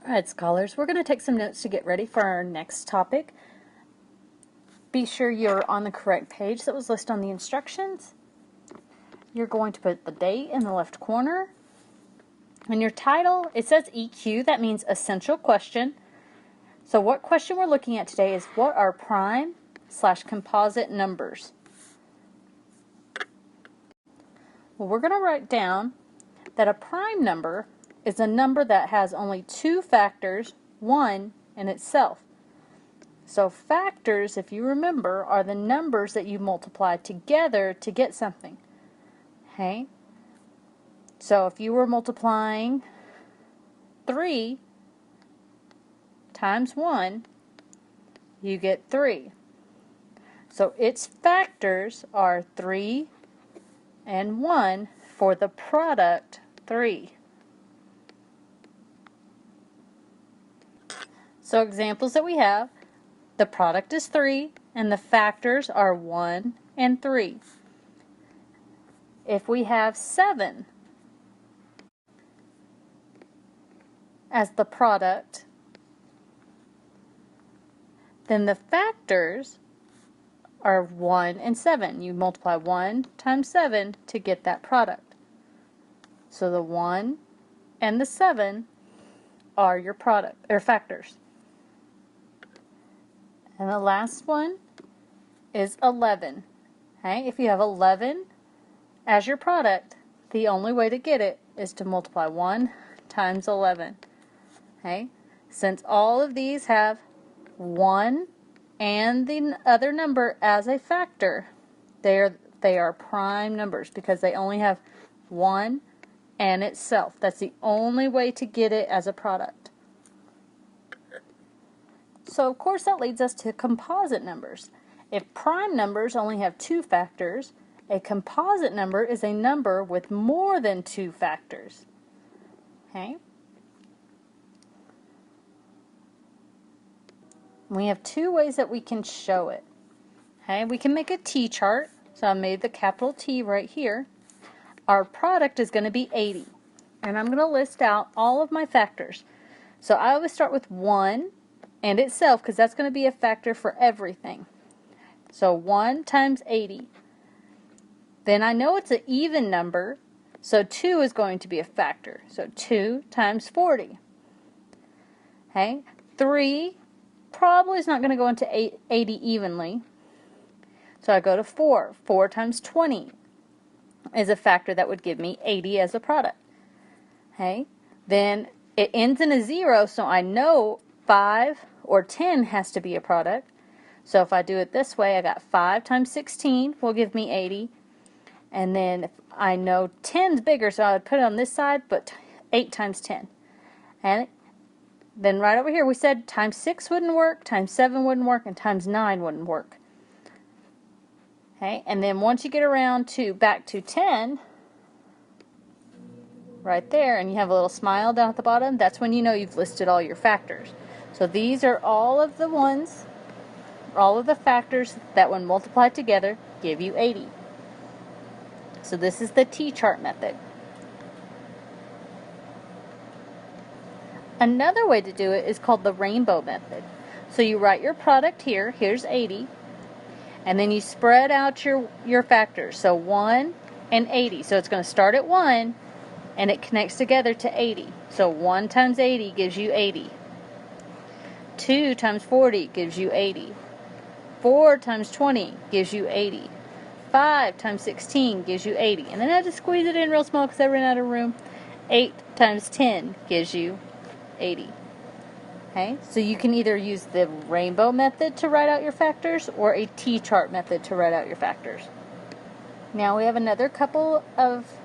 Alright, scholars, we're going to take some notes to get ready for our next topic. Be sure you're on the correct page that was listed on the instructions. You're going to put the date in the left corner. And your title, it says EQ, that means essential question. So what question we're looking at today is what are prime/composite numbers? Well, we're going to write down that a prime number is a number that has only two factors, one in itself. So factors, if you remember, are the numbers that you multiply together to get something. Okay? So if you were multiplying 3 times 1, you get 3. So its factors are 3 and 1 for the product 3. So examples that we have, the product is 3 and the factors are 1 and 3. If we have 7 as the product, then the factors are 1 and 7. You multiply 1 times 7 to get that product. So the 1 and the 7 are your product, or factors. And the last one is 11. Okay? If you have 11 as your product, the only way to get it is to multiply 1 times 11. Okay? Since all of these have 1 and the other number as a factor, they are prime numbers because they only have 1 and itself. That's the only way to get it as a product. So of course that leads us to composite numbers. If prime numbers only have two factors, a composite number is a number with more than two factors. Okay? We have two ways that we can show it. Okay? We can make a T-chart. So I made the capital T right here. Our product is going to be 80. And I'm going to list out all of my factors. So I always start with 1 and itself because that's going to be a factor for everything. So 1 times 80. Then I know it's an even number, so 2 is going to be a factor. So 2 times 40. Okay? 3 probably is not going to go into 80 evenly. So I go to 4. 4 times 20 is a factor that would give me 80 as a product. Okay? Then it ends in a 0, so I know 5 or 10 has to be a product. So if I do it this way, I got 5 times 16 will give me 80. And then if I know 10 is bigger, so I would put it on this side, but 8 times 10. And then right over here we said times 6 wouldn't work, times 7 wouldn't work, and times 9 wouldn't work. Okay, and then once you get around to back to 10, right there, and you have a little smile down at the bottom, that's when you know you've listed all your factors. So these are all of the ones, all of the factors that when multiplied together give you 80. So this is the T-chart method. Another way to do it is called the rainbow method. So you write your product here, here's 80, and then you spread out your factors. So 1 and 80. So it's going to start at 1 and it connects together to 80. So 1 times 80 gives you 80. 2 times 40 gives you 80. 4 times 20 gives you 80. 5 times 16 gives you 80. And then I had to squeeze it in real small because I ran out of room. 8 times 10 gives you 80. Okay, so you can either use the rainbow method to write out your factors or a T-chart method to write out your factors. Now we have another couple of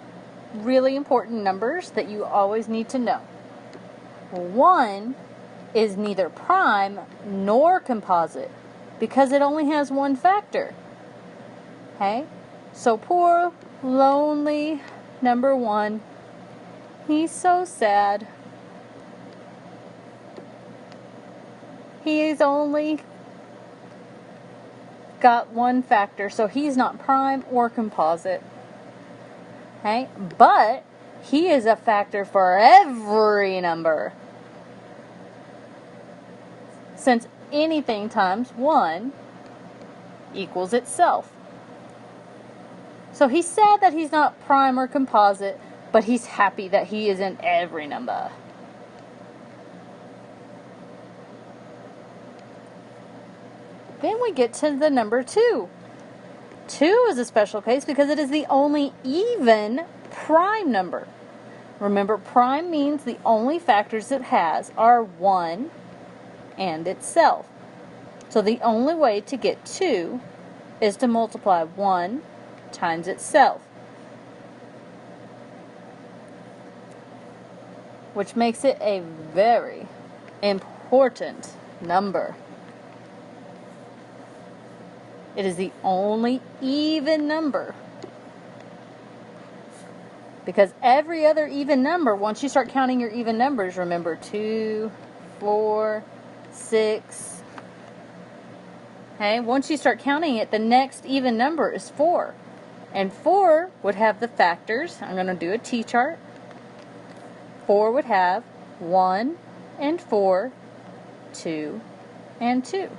really important numbers that you always need to know. 1 is neither prime nor composite because it only has one factor. Okay? So poor, lonely number 1, he's so sad. He's only got one factor, so he's not prime or composite. Okay? But he is a factor for every number. since anything times 1 equals itself. So he's sad that he's not prime or composite, but he's happy that he is in every number. Then we get to the number 2. 2 is a special case because it is the only even prime number. Remember, prime means the only factors it has are 1 and itself. So the only way to get 2 is to multiply 1 times itself, which makes it a very important number. It is the only even number. Because every other even number, once you start counting your even numbers, remember 2, 4, 6. Okay, once you start counting it, the next even number is 4. And 4 would have the factors. I'm going to do a T-chart. 4 would have 1 and 4, 2 and 2.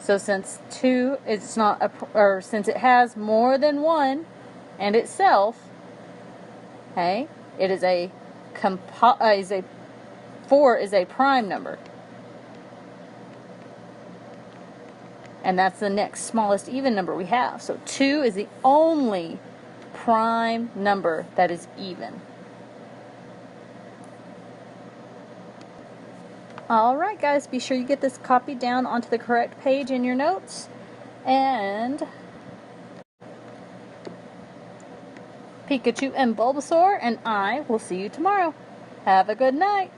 So since 2 is not since it has more than 1 and itself, okay, it is 4 is a prime number. And that's the next smallest even number we have. So 2 is the only prime number that is even. Alright guys, be sure you get this copied down onto the correct page in your notes. And Pikachu and Bulbasaur and I will see you tomorrow. Have a good night.